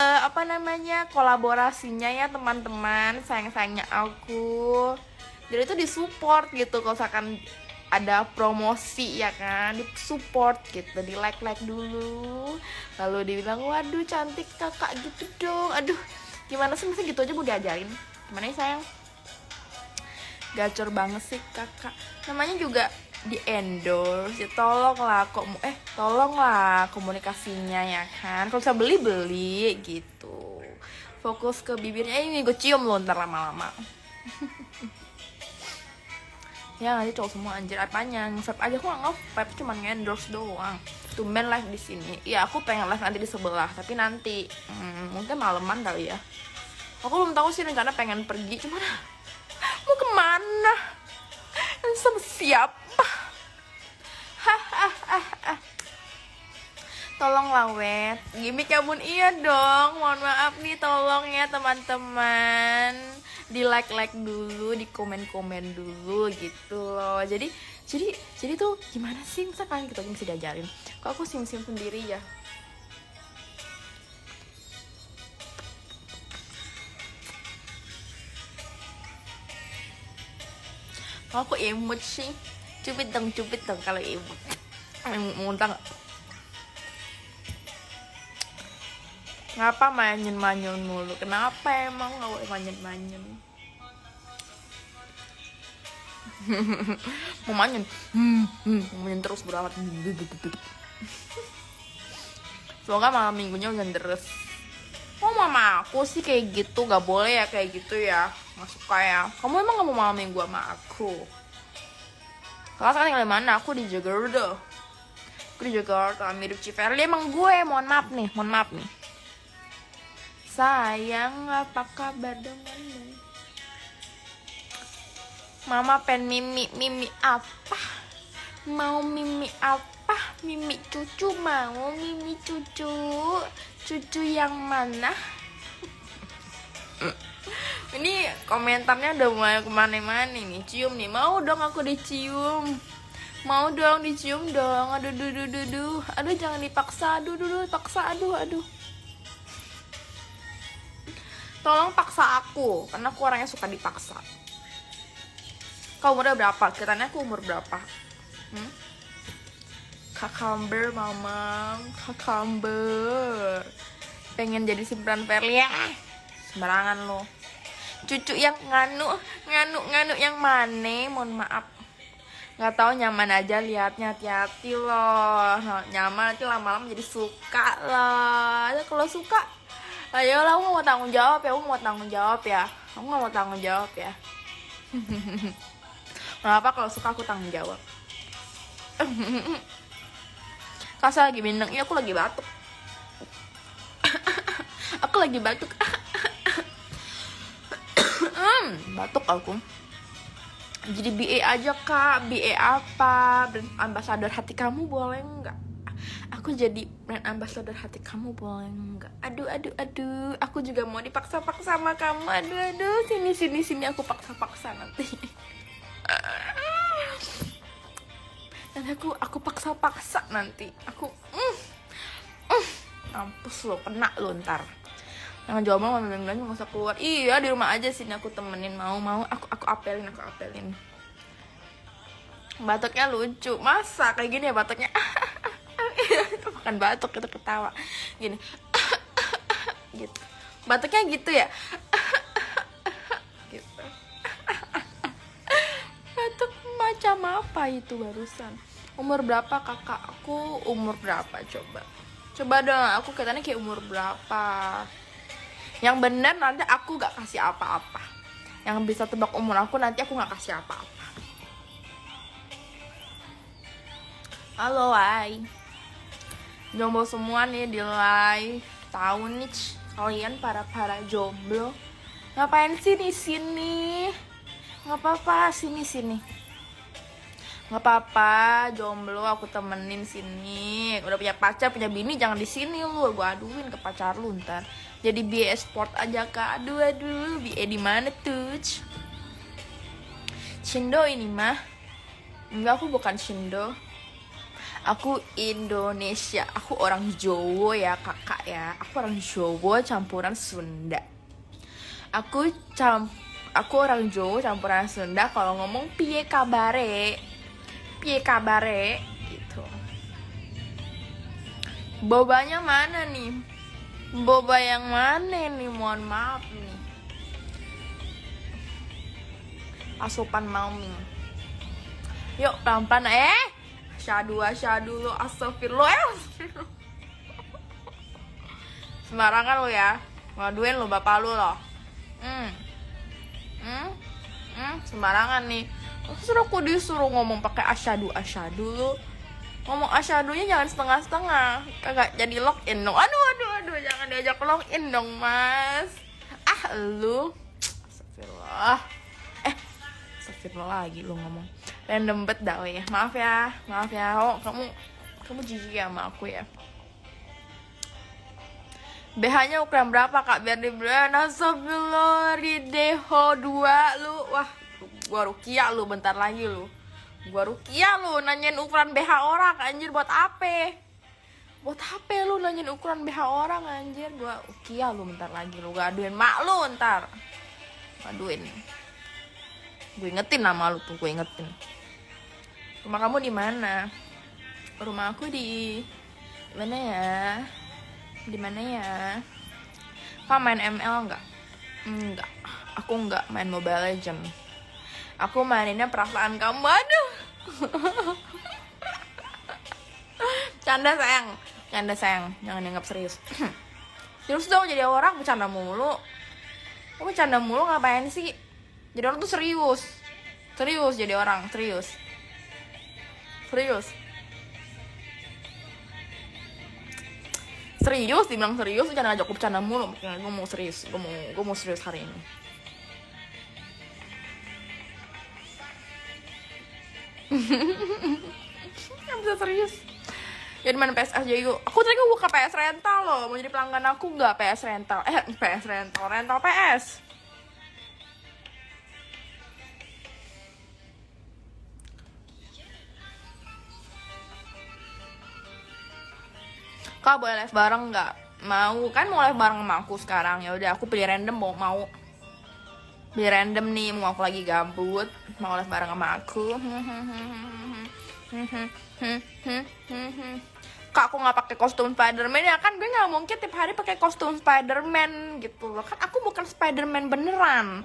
apa namanya, kolaborasinya ya teman-teman, sayang-sayangnya aku. Jadi itu disupport gitu, kalau misalkan ada promosi ya kan, di support gitu, di like dulu, lalu dibilang waduh cantik kakak gitu dong. Aduh, gimana sih, masa gitu aja mau diajarin? Gimana ya sayang, gacor banget sih kakak. Namanya juga di endorse ya, tolonglah komunikasinya ya kan. Kalau bisa beli gitu, fokus ke bibirnya. Ini gue cium lo ntar lama-lama. Ya nanti cowok semua anjir, apanya nge-vape aja, aku nggak nge-vape, cuma endorse doang. Tumben live di sini. Ya aku pengen live nanti di sebelah, tapi nanti mungkin maleman kali ya. Aku belum tahu sih, rencana pengen pergi, cuman mau kemana dan sama siapa. Tolonglah wet, gimmick ya bun. Iya dong, mohon maaf nih, tolong ya teman-teman, di like dulu, di komen dulu gitu loh. Jadi tuh gimana sih, masa kalian gitu aja mesti diajarin? Kok aku sim sendiri ya. Kalau aku imut sih, cubit dong kalau imut. Muntah nggak? Ngapa manyen mulu? Kenapa emang nggak boleh manyen? Mau manyen terus berawat. Semoga malam minggunya hujan deres. Oh mama aku sih kayak gitu, gak boleh ya kayak gitu ya, nggak suka ya. Kamu emang gak mau malam minggu sama aku? Kalau sekarang tinggal di mana? Aku di Jakarta. Mirip Civerly. Emang gue, mohon maaf nih. Sayang, apa kabar denganmu? Mama pengen mimi apa? Mau mimi apa? Mimi cucu mau, mimi cucu yang mana? Ini komentarnya udah mulai kemana-mana nih. Cium nih, mau dong aku dicium. Mau dong dicium dong. Aduh jangan dipaksa. Aduh. Tolong paksa aku, karena aku orangnya suka dipaksa. Kau umurnya berapa? Kiranya aku umur berapa? Kakamber mamang, kakamber. Pengen jadi simpenan Verly ya? Sembarangan lo. Cucu yang nganu yang mana? Mohon maaf. Nggak tahu, nyaman aja liatnya, hati-hati loh. Nyaman nanti lama-lama jadi suka lah. Kalau suka, ayolah, aku mau tanggung jawab ya. Kenapa kalau suka aku tanggung jawab? Kasa lagi bindeng, iya aku lagi batuk. Batuk aku. Jadi BA aja kak, BA apa? Brand ambassador hati kamu boleh nggak? Aku jadi brand ambassador hati kamu boleh nggak? Aduh, aku juga mau dipaksa-paksa sama kamu. Aduh, sini aku paksa-paksa nanti. Dan aku paksa-paksa nanti. Aku mampus lo, kena lo ntar. Jangan jauh mau bilang nggak usah keluar. Iya, di rumah aja sini aku temenin. Mau aku apelin. Batuknya lucu. Masa kayak gini ya batuknya? Itu bukan batuk, itu ketawa. Gini. Gitu. Batuknya gitu ya? Gitu. Batuk macam apa itu barusan? Umur berapa kakak? Aku umur berapa coba? Coba dong, aku katanya kayak umur berapa? Yang bener nanti aku gak kasih apa-apa. Yang bisa tebak umur aku nanti aku gak kasih apa-apa. Halo, hai. Jomblo semua nih di live. Tahu nih kalian para jomblo. Ngapain sih di sini? Nggak apa-apa, sini. Nggak apa-apa, jomblo aku temenin sini. Udah punya pacar, punya bini, jangan di sini lu. Gua aduin ke pacar lu ntar. Jadi BA Sport aja kak. Aduh, BA di mana tuh? Shindo ini mah. Enggak, aku bukan Shindo. Aku Indonesia. Aku orang Jawa ya kakak ya. Aku orang Jawa campuran Sunda. Aku orang Jawa campuran Sunda. Kalau ngomong piye kabare, gitu. Bobanya mana nih? Boba yang mana nih? Mohon maaf nih. Asupan mami. Yuk pelan-pelan. Asyadu lu, astagfirullah. Sembarangan lu ya. Ngaduin lu bapak lu loh. Sembarangan nih. Terus aku disuruh ngomong pakai asyadu lu. Ngomong asyadunya jangan setengah-setengah. Kagak jadi login dong. Aduh, jangan diajak login dong, Mas. Lu. Astagfirullah. Astagfirullah lagi lu ngomong. Random bet dah ya. Maaf ya. Oh, kamu jijik ya sama aku ya. BH-nya ukuran berapa kak biar dibeli? Astagfirullah, Rideho 2 lu. Wah, gua Rukia lu bentar lagi lu. Gua Rukia lu nanyain ukuran BH orang anjir buat apa? Buat apa lu nanyain ukuran BH orang anjir? Gua Rukia lu bentar lagi lu. Gaduin mak lu ntar. Gaduin. Gue ingetin nama lu tuh, gue ingetin. Rumah kamu di mana? Rumah aku di mana ya? Di mana ya? Kak main ML enggak? Enggak. Aku enggak main Mobile Legend. Aku maininnya perasaan kamu. Aduh. Canda sayang. Jangan anggap serius. Terus dong jadi orang bercanda mulu. Kok bercanda mulu ngapain sih? Jadi orang tuh serius jadi orang, serius dibilang serius, jangan ajak aku bercanda mulu. Gue mau serius hari ini. Gak bisa serius. Jadi main PS aja yuk. Aku tadi buka PS rental loh, mau jadi pelanggan aku nggak PS rental. Rental PS. Kak boleh live bareng nggak? Mau kan, mau live bareng sama aku sekarang. Ya udah aku pilih random, mau pilih random nih, mau aku lagi gabut, mau live bareng sama aku. Kak aku nggak pakai kostum Spiderman ya kan, gue nggak mungkin tiap hari pakai kostum Spiderman gitu loh kan, aku bukan Spiderman beneran.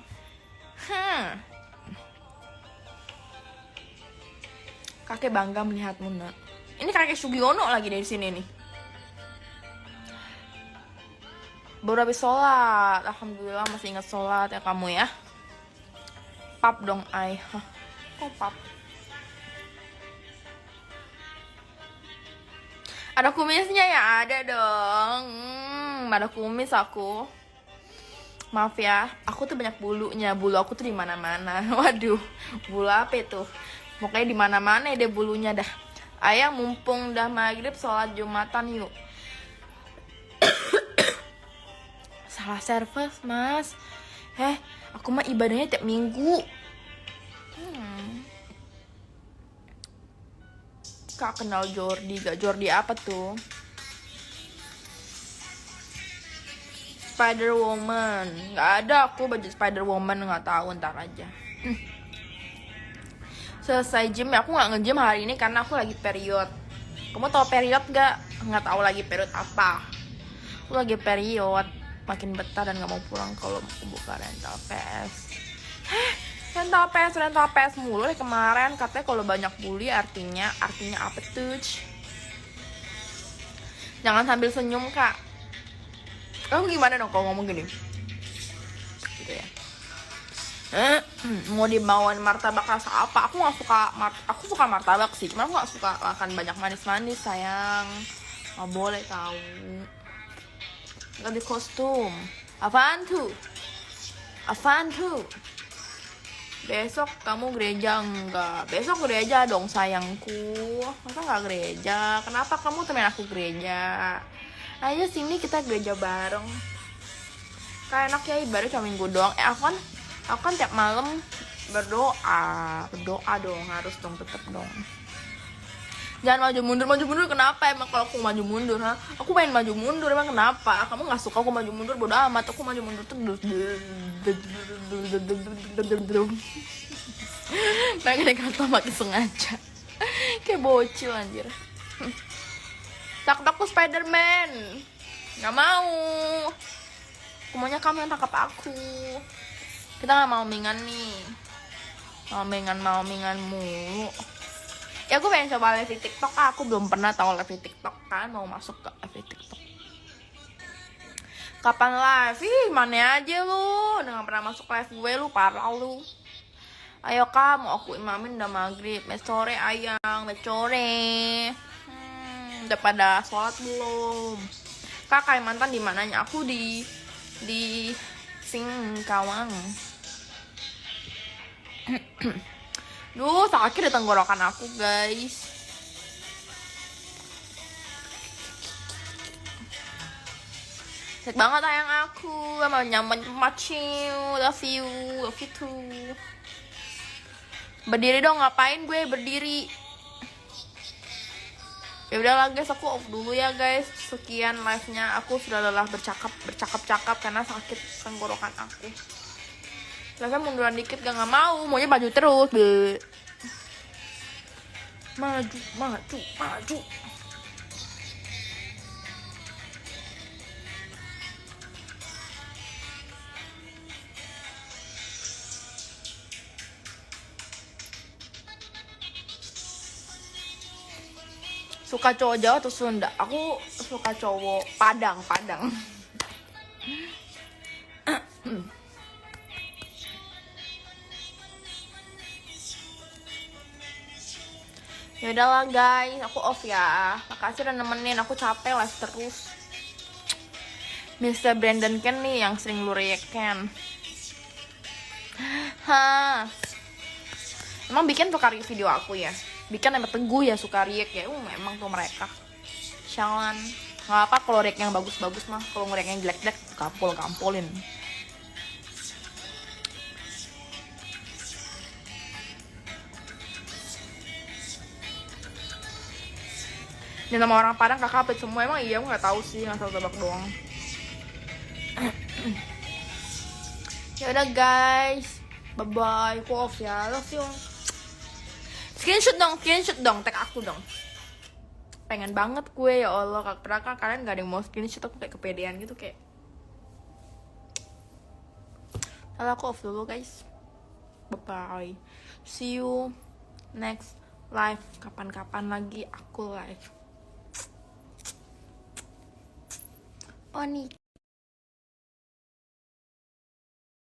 Kakek bangga melihatmu nak. Ini kakek Sugiono lagi dari sini nih. Baru habis sholat, alhamdulillah masih ingat sholat ya kamu ya. Pap dong ay. Kok pap? Ada kumisnya ya? Ada dong. Ada kumis aku. Maaf ya, aku tuh banyak bulunya. Bulu aku tuh di mana-mana. Waduh, bulu apa itu? Pokoknya di mana-mana deh bulunya dah. Ayah mumpung dah maghrib sholat Jumatan yuk. Salah service mas. Aku mah ibadahnya tiap minggu. Kak kenal Jordi gak? Jordi apa tuh? Spider Woman. Gak ada aku baju Spider Woman, gak tahu, ntar aja. Selesai gym ya, aku gak nge-gym hari ini karena aku lagi period. Kamu tahu period gak? Gak tahu lagi period apa. Aku lagi period, makin betah dan gak mau pulang kalau aku buka rental PS. Rental PS mulu dari kemarin. Katanya kalau banyak bully artinya apa tuh? Jangan sambil senyum kak. Kamu gimana dong kalau ngomong gini? Gitu ya. Mau dibawain martabak rasa apa? Aku suka martabak sih, cuma aku gak suka makan banyak manis-manis sayang. Gak boleh tahu. Ganti kostum. Apaan tuh? Besok kamu gereja enggak? Besok gereja dong sayangku. Masa nggak gereja? Kenapa kamu temen aku gereja? Ayo sini kita gereja bareng. Kayak enak ya, ibadah cuma minggu doang. Aku kan tiap malam berdoa dong, harus dong, tetep dong. Jangan maju mundur kenapa emang kalau aku maju mundur, ha? Aku main maju mundur emang kenapa? Kamu nggak suka aku maju mundur, bodo amat. Aku maju mundur tuh mereka dikata pakai sengaja. Kayak bocil anjir. Tangkap aku Spiderman. Nggak mau. Aku maunya kamu yang tangkap aku. Kita nggak mau mingan nih. Mau mingan mulu. Ya aku pengen coba live di TikTok. Aku belum pernah tahu live di TikTok kan. Mau masuk ke live di TikTok. Kapan live? Ih, mana aja lu. Udah gak pernah masuk live gue, lu parah lu. Ayo kamu, aku imamin udah maghrib. Sore ayang, sore. Udah pada sholat belum? Kak Kalimantan di mananya? Aku di Singkawang. Duh, sakit di tenggorokan aku, guys. Sakit banget ayang aku. Mau nyaman macil. Love you too. Berdiri dong, ngapain gue berdiri? Ya udahlah guys, aku off dulu ya guys. Sekian live-nya. Aku sudah lelah bercakap karena sakit tenggorokan aku. Live-nya munduran dikit gak mau. Maunya maju terus. Maju. Suka cowok Jawa atau Sunda? Aku suka cowok Padang. Ya udahlah guys, aku off ya. Makasih udah nemenin, aku capek live terus. Mr. Brandon Ken nih yang sering lu react-kan. Emang bikin suka video aku ya? Bikin emang teguh ya suka react ya. Emang tuh mereka. Jangan. Nggak apa kalau react yang bagus-bagus mah. Kalau nge-react yang jelek-jelek, kampolin. Dan sama orang Padang kakak update semua. Emang iya, aku nggak tahu sih, nggak tahu tebak doang. Ya udah guys, bye bye. Aku off ya, love you. Screenshot dong, tag aku dong. Pengen banget gue, ya Allah. Pernah kan kalian gak ada yang mau screenshot, aku kayak kepedean gitu kayak. Lalu aku off dulu guys. Bye bye. See you next live. Kapan-kapan lagi aku live. Onik.